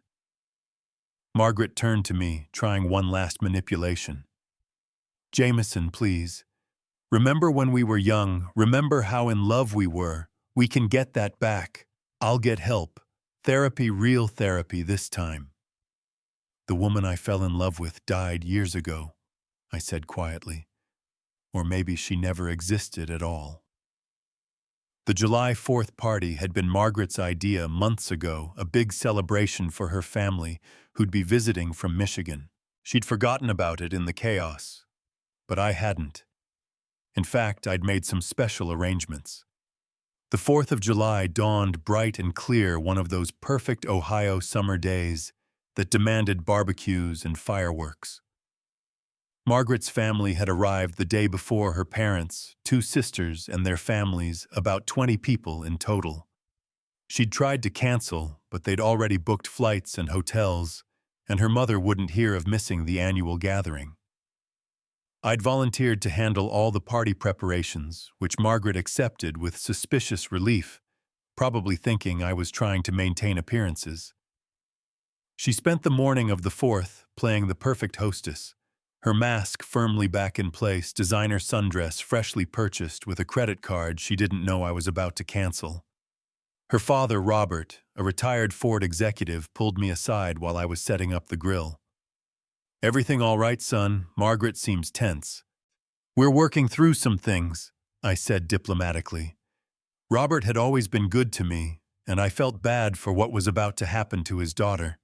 Margaret turned to me, trying one last manipulation. Jamison, please. Remember when we were young, remember how in love we were. We can get that back. I'll get help. Therapy, real therapy this time. The woman I fell in love with died years ago, I said quietly. Or maybe she never existed at all. The July 4th party had been Margaret's idea months ago, a big celebration for her family who'd be visiting from Michigan. She'd forgotten about it in the chaos, but I hadn't. In fact, I'd made some special arrangements. The 4th of July dawned bright and clear, one of those perfect Ohio summer days that demanded barbecues and fireworks. Margaret's family had arrived the day before her parents, 2 sisters and their families, about 20 people in total. She'd tried to cancel, but they'd already booked flights and hotels, and her mother wouldn't hear of missing the annual gathering. I'd volunteered to handle all the party preparations, which Margaret accepted with suspicious relief, probably thinking I was trying to maintain appearances. She spent the morning of the 4th playing the perfect hostess, her mask firmly back in place, designer sundress freshly purchased with a credit card she didn't know I was about to cancel. Her father, Robert, a retired Ford executive, pulled me aside while I was setting up the grill. Everything all right, son? Margaret seems tense. We're working through some things, I said diplomatically. Robert had always been good to me, and I felt bad for what was about to happen to his daughter,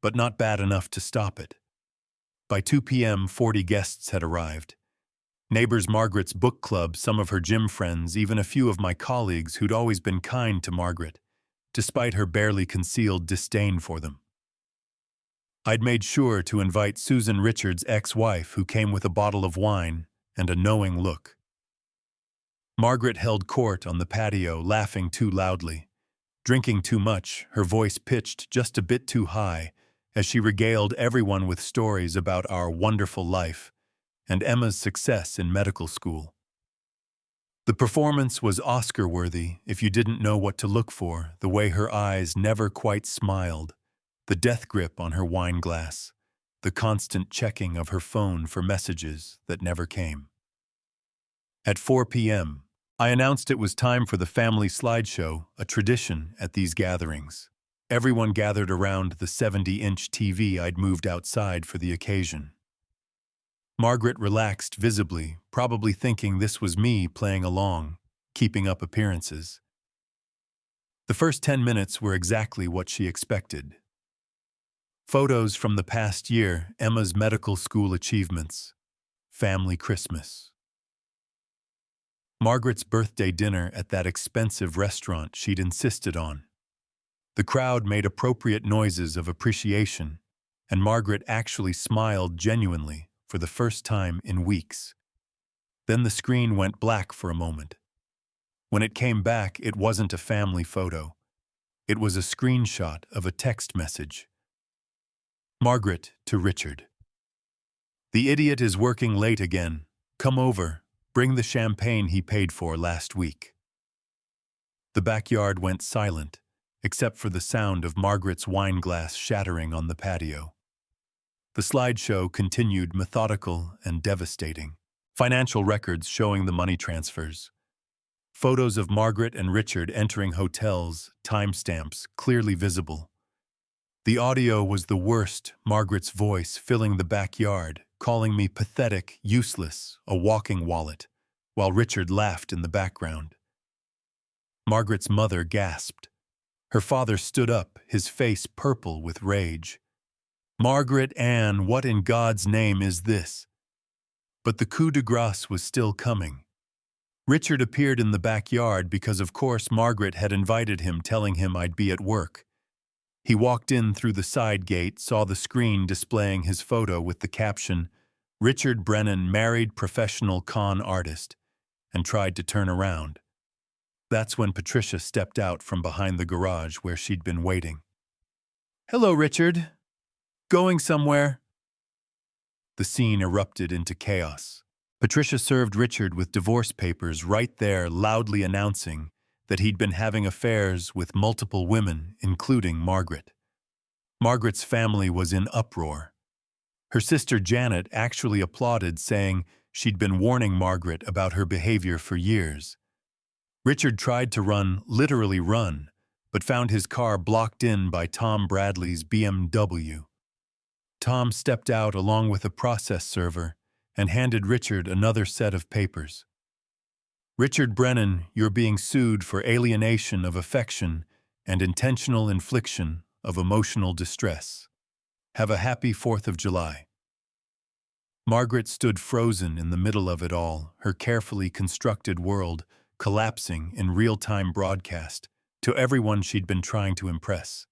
but not bad enough to stop it. By 2 p.m., 40 guests had arrived. Neighbors Margaret's book club, some of her gym friends, even a few of my colleagues who'd always been kind to Margaret, despite her barely concealed disdain for them. I'd made sure to invite Susan Richards' ex-wife, who came with a bottle of wine and a knowing look. Margaret held court on the patio, laughing too loudly, drinking too much, her voice pitched just a bit too high, as she regaled everyone with stories about our wonderful life and Emma's success in medical school. The performance was Oscar-worthy if you didn't know what to look for, the way her eyes never quite smiled, the death grip on her wine glass, the constant checking of her phone for messages that never came. At 4 p.m., I announced it was time for the family slideshow, a tradition at these gatherings. Everyone gathered around the 70-inch TV I'd moved outside for the occasion. Margaret relaxed visibly, probably thinking this was me playing along, keeping up appearances. The first 10 minutes were exactly what she expected. Photos from the past year, Emma's medical school achievements, family Christmas. Margaret's birthday dinner at that expensive restaurant she'd insisted on. The crowd made appropriate noises of appreciation, and Margaret actually smiled genuinely for the first time in weeks. Then the screen went black for a moment. When it came back, it wasn't a family photo. It was a screenshot of a text message. Margaret to Richard. The idiot is working late again. Come over. Bring the champagne he paid for last week. The backyard went silent, except for the sound of Margaret's wine glass shattering on the patio. The slideshow continued, methodical and devastating. Financial records showing the money transfers. Photos of Margaret and Richard entering hotels, timestamps clearly visible. The audio was the worst, Margaret's voice filling the backyard, calling me pathetic, useless, a walking wallet, while Richard laughed in the background. Margaret's mother gasped. Her father stood up, his face purple with rage. "Margaret Ann, what in God's name is this?" But the coup de grace was still coming. Richard appeared in the backyard because of course Margaret had invited him, telling him I'd be at work. He walked in through the side gate, saw the screen displaying his photo with the caption, "Richard Brennan, married professional con artist," and tried to turn around. That's when Patricia stepped out from behind the garage where she'd been waiting. "Hello, Richard. Going somewhere?" The scene erupted into chaos. Patricia served Richard with divorce papers right there, loudly announcing that he'd been having affairs with multiple women, including Margaret. Margaret's family was in uproar. Her sister Janet actually applauded, saying she'd been warning Margaret about her behavior for years. Richard tried to run, literally run, but found his car blocked in by Tom Bradley's BMW. Tom stepped out along with a process server and handed Richard another set of papers. "Richard Brennan, you're being sued for alienation of affection and intentional infliction of emotional distress. Have a happy 4th of July." Margaret stood frozen in the middle of it all, her carefully constructed world collapsing in real-time broadcast to everyone she'd been trying to impress.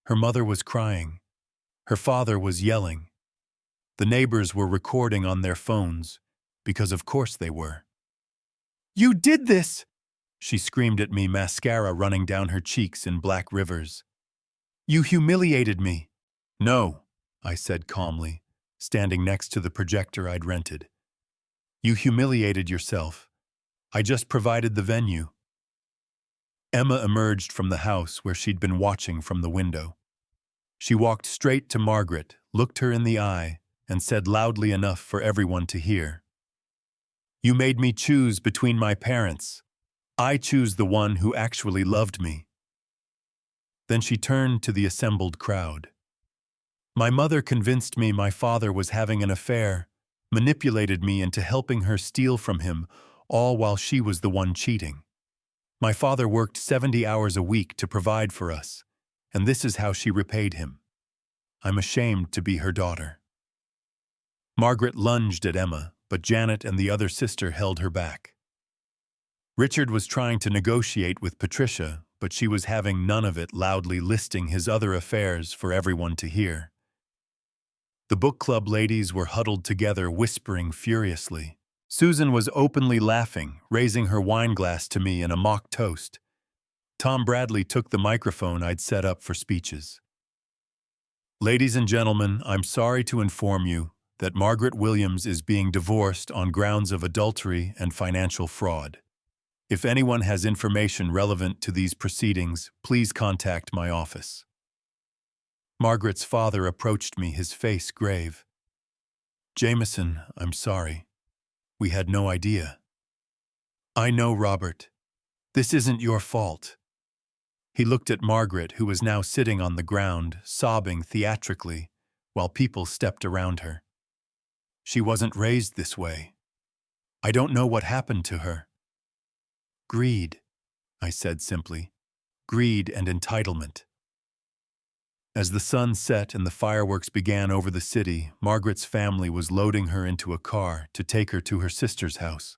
Her mother was crying. Her father was yelling. The neighbors were recording on their phones, because of course they were. "You did this!" she screamed at me, mascara running down her cheeks in black rivers. "You humiliated me." "No," I said calmly, standing next to the projector I'd rented. "You humiliated yourself. I just provided the venue." Emma emerged from the house where she'd been watching from the window. She walked straight to Margaret, looked her in the eye, and said loudly enough for everyone to hear, "You made me choose between my parents. I choose the one who actually loved me." Then she turned to the assembled crowd. "My mother convinced me my father was having an affair, manipulated me into helping her steal from him, all while she was the one cheating. My father worked 70 hours a week to provide for us, and this is how she repaid him. I'm ashamed to be her daughter." Margaret lunged at Emma, but Janet and the other sister held her back. Richard was trying to negotiate with Patricia, but she was having none of it, loudly listing his other affairs for everyone to hear. The book club ladies were huddled together, whispering furiously. Susan was openly laughing, raising her wine glass to me in a mock toast. Tom Bradley took the microphone I'd set up for speeches. "Ladies and gentlemen, I'm sorry to inform you that Margaret Williams is being divorced on grounds of adultery and financial fraud. If anyone has information relevant to these proceedings, please contact my office." Margaret's father approached me, his face grave. "Jamison, I'm sorry. We had no idea." "I know, Robert. This isn't your fault." He looked at Margaret, who was now sitting on the ground, sobbing theatrically, while people stepped around her. "She wasn't raised this way. I don't know what happened to her." "Greed," I said simply. "Greed and entitlement." As the sun set and the fireworks began over the city, Margaret's family was loading her into a car to take her to her sister's house.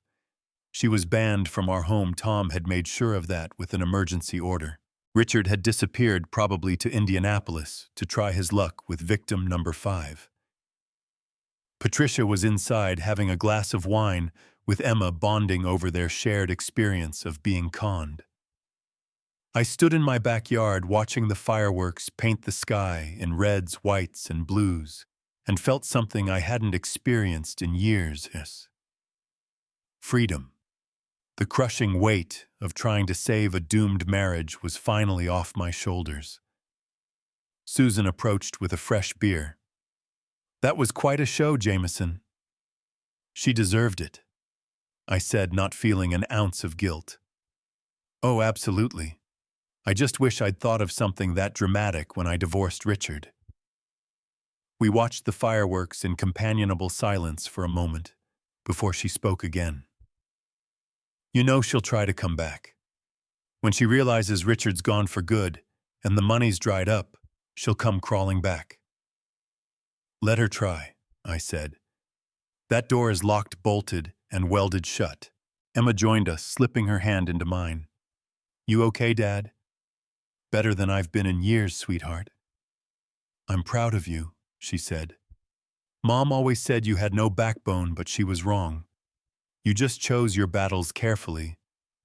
She was banned from our home. Tom had made sure of that with an emergency order. Richard had disappeared, probably to Indianapolis, to try his luck with victim number 5. Patricia was inside having a glass of wine with Emma, bonding over their shared experience of being conned. I stood in my backyard watching the fireworks paint the sky in reds, whites, and blues, and felt something I hadn't experienced in years. Freedom. The crushing weight of trying to save a doomed marriage was finally off my shoulders. Susan approached with a fresh beer. "That was quite a show, Jamison." "She deserved it," I said, not feeling an ounce of guilt. "Oh, absolutely. I just wish I'd thought of something that dramatic when I divorced Richard." We watched the fireworks in companionable silence for a moment before she spoke again. "You know she'll try to come back. When she realizes Richard's gone for good and the money's dried up, she'll come crawling back. Let her try, I said. That door is locked, bolted, and welded shut. Emma joined us, slipping her hand into mine. You okay, Dad? Better than I've been in years, sweetheart. I'm proud of you, she said. Mom always said you had no backbone, but she was wrong. You just chose your battles carefully,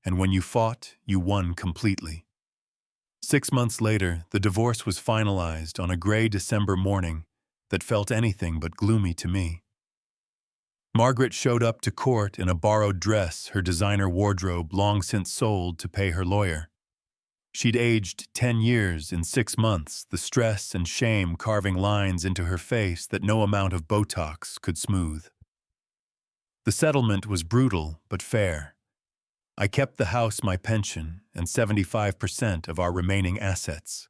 and when you fought, you won completely. 6 months later, the divorce was finalized on a gray December morning that felt anything but gloomy to me. Margaret showed up to court in a borrowed dress her designer wardrobe long since sold to pay her lawyer. She'd aged 10 years in 6 months, the stress and shame carving lines into her face that no amount of Botox could smooth. The settlement was brutal but fair. I kept the house, my pension, and 75% of our remaining assets.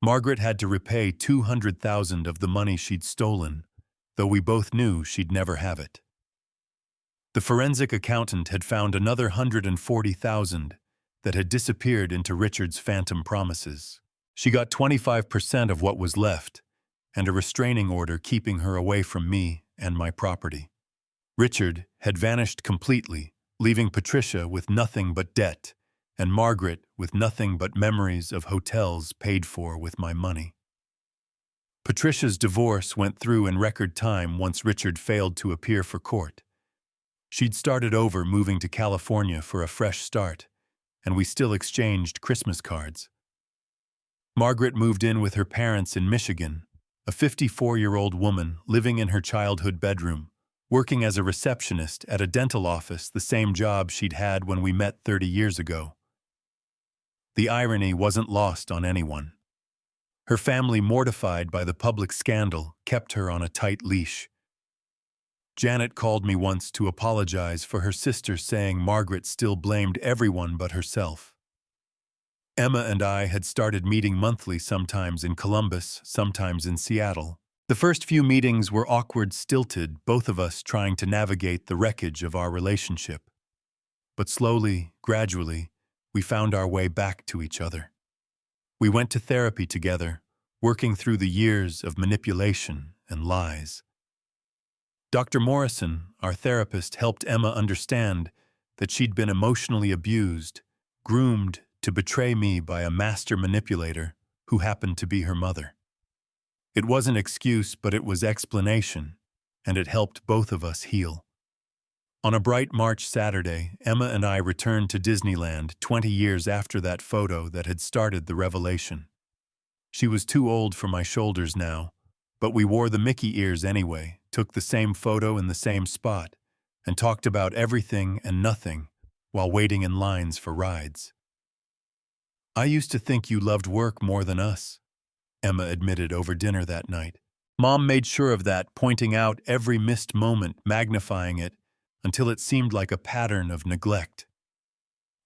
Margaret had to repay $200,000 of the money she'd stolen, though we both knew she'd never have it. The forensic accountant had found another $140,000 that had disappeared into Richard's phantom promises. She got 25% of what was left, and a restraining order keeping her away from me and my property. Richard had vanished completely, leaving Patricia with nothing but debt, and Margaret with nothing but memories of hotels paid for with my money. Patricia's divorce went through in record time once Richard failed to appear for court. She'd started over, moving to California for a fresh start, and we still exchanged Christmas cards. Margaret moved in with her parents in Michigan, a 54-year-old woman living in her childhood bedroom, working as a receptionist at a dental office, the same job she'd had when we met 30 years ago. The irony wasn't lost on anyone. Her family, mortified by the public scandal, kept her on a tight leash. Janet called me once to apologize for her sister saying Margaret still blamed everyone but herself. Emma and I had started meeting monthly, sometimes in Columbus, sometimes in Seattle. The first few meetings were awkward, stilted, both of us trying to navigate the wreckage of our relationship. But slowly, gradually, we found our way back to each other. We went to therapy together, working through the years of manipulation and lies. Dr. Morrison, our therapist, helped Emma understand that she'd been emotionally abused, groomed to betray me by a master manipulator who happened to be her mother. It wasn't excuse, but it was explanation, and it helped both of us heal. On a bright March Saturday, Emma and I returned to Disneyland 20 years after that photo that had started the revelation. She was too old for my shoulders now, but we wore the Mickey ears anyway, took the same photo in the same spot, and talked about everything and nothing while waiting in lines for rides. I used to think you loved work more than us, Emma admitted over dinner that night. Mom made sure of that, pointing out every missed moment, magnifying it, until it seemed like a pattern of neglect.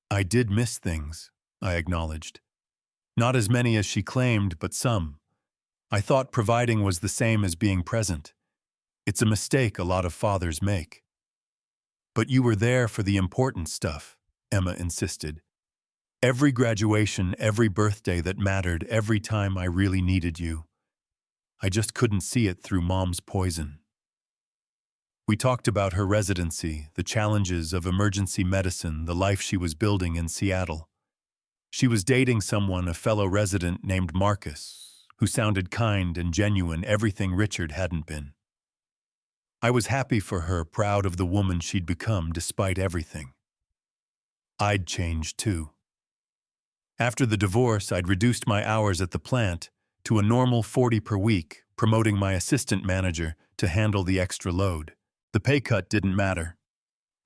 I did miss things, I acknowledged. Not as many as she claimed, but some. I thought providing was the same as being present. It's a mistake a lot of fathers make. But you were there for the important stuff, Emma insisted. Every graduation, every birthday that mattered, every time I really needed you. I just couldn't see it through Mom's poison. We talked about her residency, the challenges of emergency medicine, the life she was building in Seattle. She was dating someone, a fellow resident named Marcus, who sounded kind and genuine, everything Richard hadn't been. I was happy for her, proud of the woman she'd become despite everything. I'd changed too. After the divorce, I'd reduced my hours at the plant to a normal 40 per week, promoting my assistant manager to handle the extra load. The pay cut didn't matter.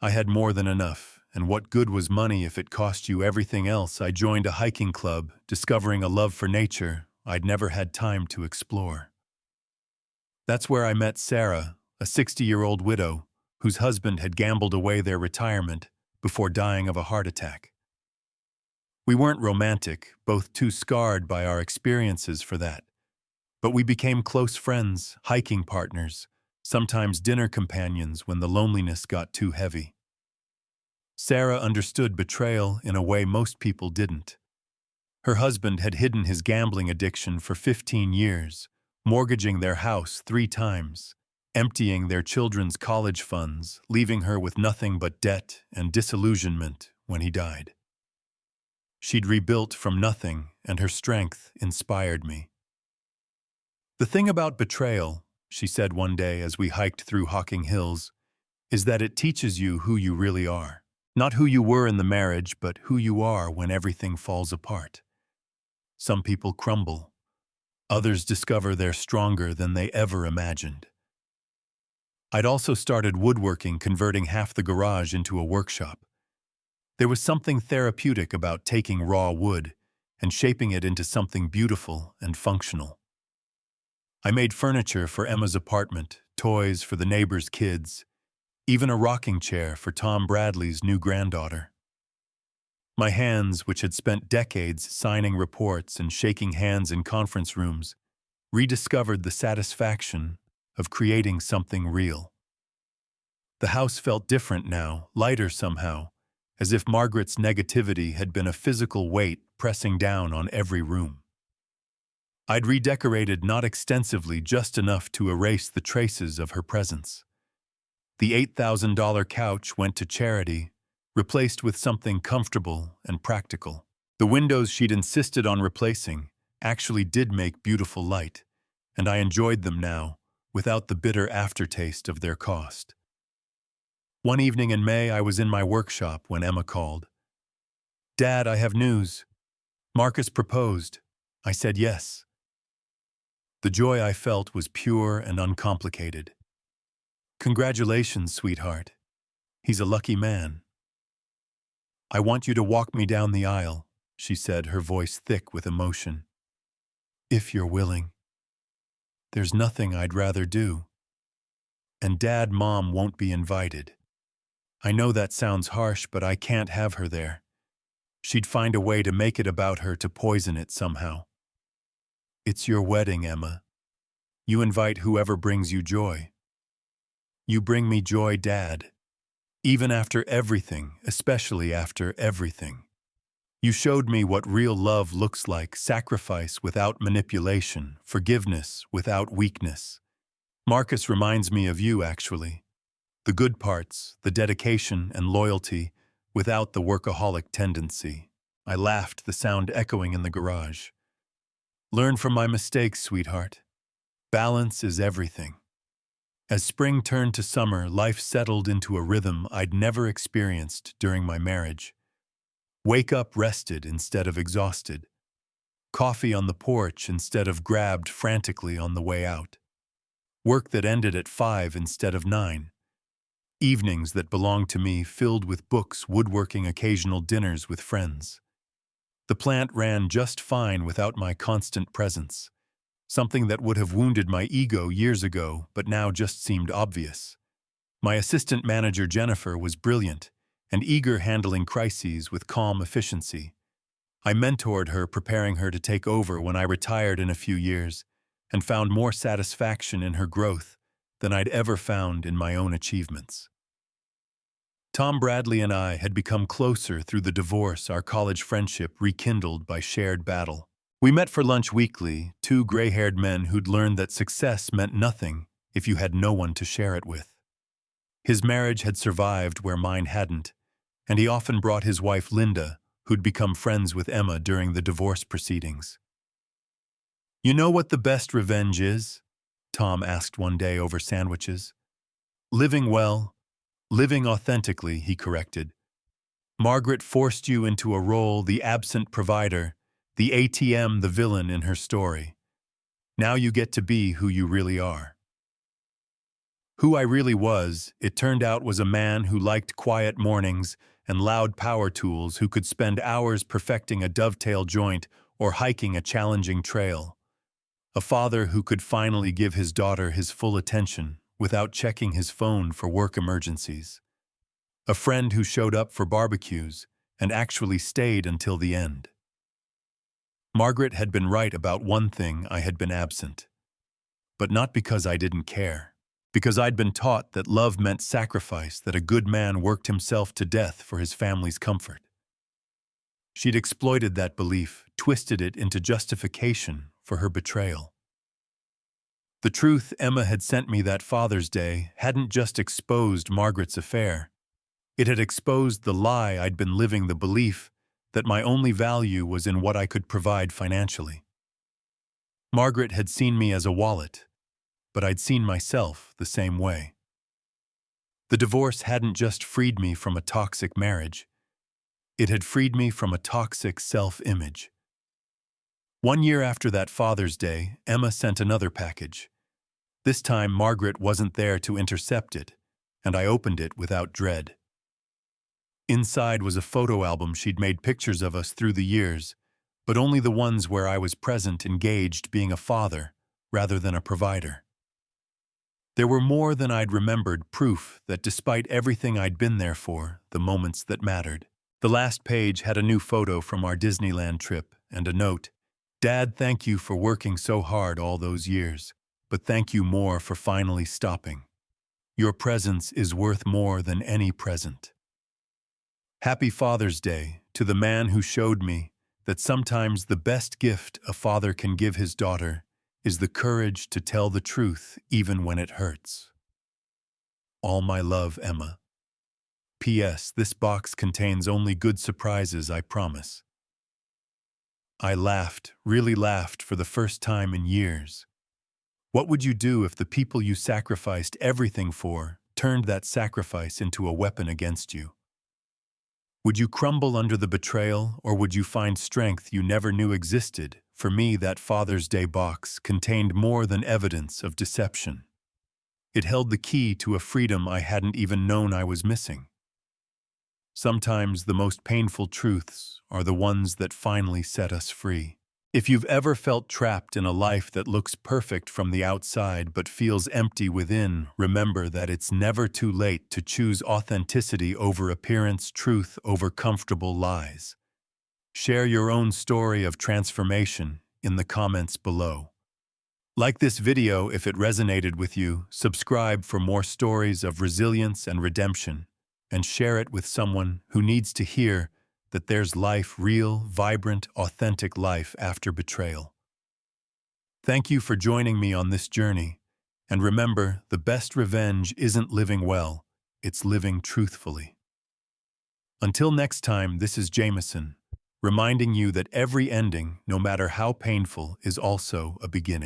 I had more than enough, and what good was money if it cost you everything else? I joined a hiking club, discovering a love for nature I'd never had time to explore. That's where I met Sarah, a 60-year-old widow whose husband had gambled away their retirement before dying of a heart attack. We weren't romantic, both too scarred by our experiences for that, but we became close friends, hiking partners, sometimes dinner companions when the loneliness got too heavy. Sarah understood betrayal in a way most people didn't. Her husband had hidden his gambling addiction for 15 years, mortgaging their house 3 times, emptying their children's college funds, leaving her with nothing but debt and disillusionment when he died. She'd rebuilt from nothing, and her strength inspired me. "The thing about betrayal," she said one day as we hiked through Hocking Hills, "is that it teaches you who you really are. Not who you were in the marriage, but who you are when everything falls apart. Some people crumble. Others discover they're stronger than they ever imagined." I'd also started woodworking, converting half the garage into a workshop. There was something therapeutic about taking raw wood and shaping it into something beautiful and functional. I made furniture for Emma's apartment, toys for the neighbors' kids, even a rocking chair for Tom Bradley's new granddaughter. My hands, which had spent decades signing reports and shaking hands in conference rooms, rediscovered the satisfaction of creating something real. The house felt different now, lighter somehow, as if Margaret's negativity had been a physical weight pressing down on every room. I'd redecorated not extensively, just enough to erase the traces of her presence. The $8,000 couch went to charity, replaced with something comfortable and practical. The windows she'd insisted on replacing actually did make beautiful light, and I enjoyed them now, without the bitter aftertaste of their cost. One evening in May, I was in my workshop when Emma called. "Dad, I have news. Marcus proposed." I said yes. The joy I felt was pure and uncomplicated. "Congratulations, sweetheart. He's a lucky man." "I want you to walk me down the aisle," she said, her voice thick with emotion. "If you're willing. There's nothing I'd rather do. And Dad, Mom won't be invited. I know that sounds harsh, but I can't have her there. She'd find a way to make it about her, to poison it somehow. It's your wedding, Emma. You invite whoever brings you joy. You bring me joy, Dad. Even after everything, especially after everything. You showed me what real love looks like: sacrifice without manipulation, forgiveness without weakness. Marcus reminds me of you, actually. The good parts, the dedication and loyalty, without the workaholic tendency." I laughed, the sound echoing in the garage. "Learn from my mistakes, sweetheart. Balance is everything." As spring turned to summer, life settled into a rhythm I'd never experienced during my marriage. Wake up rested instead of exhausted. Coffee on the porch instead of grabbed frantically on the way out. Work that ended at 5 instead of 9. Evenings that belonged to me filled with books, woodworking, occasional dinners with friends. The plant ran just fine without my constant presence. Something that would have wounded my ego years ago, but now just seemed obvious. My assistant manager, Jennifer, was brilliant and eager, handling crises with calm efficiency. I mentored her, preparing her to take over when I retired in a few years, and found more satisfaction in her growth than I'd ever found in my own achievements. Tom Bradley and I had become closer through the divorce, our college friendship rekindled by shared battle. We met for lunch weekly, 2 gray-haired men who'd learned that success meant nothing if you had no one to share it with. His marriage had survived where mine hadn't, and he often brought his wife Linda, who'd become friends with Emma during the divorce proceedings. "You know what the best revenge is?" Tom asked one day over sandwiches. "Living well. Living authentically," he corrected. "Margaret forced you into a role, the absent provider, the ATM, the villain in her story. Now you get to be who you really are." Who I really was, it turned out, was a man who liked quiet mornings and loud power tools, who could spend hours perfecting a dovetail joint or hiking a challenging trail. A father who could finally give his daughter his full attention without checking his phone for work emergencies. A friend who showed up for barbecues and actually stayed until the end. Margaret had been right about one thing: I had been absent. But not because I didn't care. because I'd been taught that love meant sacrifice, that a good man worked himself to death for his family's comfort. She'd exploited that belief, twisted it into justification for her betrayal. The truth Emma had sent me that Father's Day hadn't just exposed Margaret's affair. It had exposed the lie I'd been living, the belief that my only value was in what I could provide financially. Margaret had seen me as a wallet, but I'd seen myself the same way. The divorce hadn't just freed me from a toxic marriage. It had freed me from a toxic self-image. 1 year after that Father's Day, Emma sent another package. This time, Margaret wasn't there to intercept it, and I opened it without dread. Inside was a photo album. She'd made pictures of us through the years, but only the ones where I was present, engaged, being a father, rather than a provider. There were more than I'd remembered, proof that despite everything I'd been there for, the moments that mattered. The last page had a new photo from our Disneyland trip and a note. "Dad, thank you for working so hard all those years, but thank you more for finally stopping. Your presence is worth more than any present. Happy Father's Day to the man who showed me that sometimes the best gift a father can give his daughter is the courage to tell the truth even when it hurts. All my love, Emma. P.S. This box contains only good surprises, I promise." I laughed, really laughed for the first time in years. What would you do if the people you sacrificed everything for turned that sacrifice into a weapon against you? Would you crumble under the betrayal, or would you find strength you never knew existed? For me, that Father's Day box contained more than evidence of deception. It held the key to a freedom I hadn't even known I was missing. Sometimes the most painful truths are the ones that finally set us free. If you've ever felt trapped in a life that looks perfect from the outside but feels empty within, remember that it's never too late to choose authenticity over appearance, truth over comfortable lies. Share your own story of transformation in the comments below. Like this video if it resonated with you, subscribe for more stories of resilience and redemption, and share it with someone who needs to hear that there's life, real, vibrant, authentic life after betrayal. Thank you for joining me on this journey, and remember, the best revenge isn't living well, it's living truthfully. Until next time, this is Jamison, reminding you that every ending, no matter how painful, is also a beginning.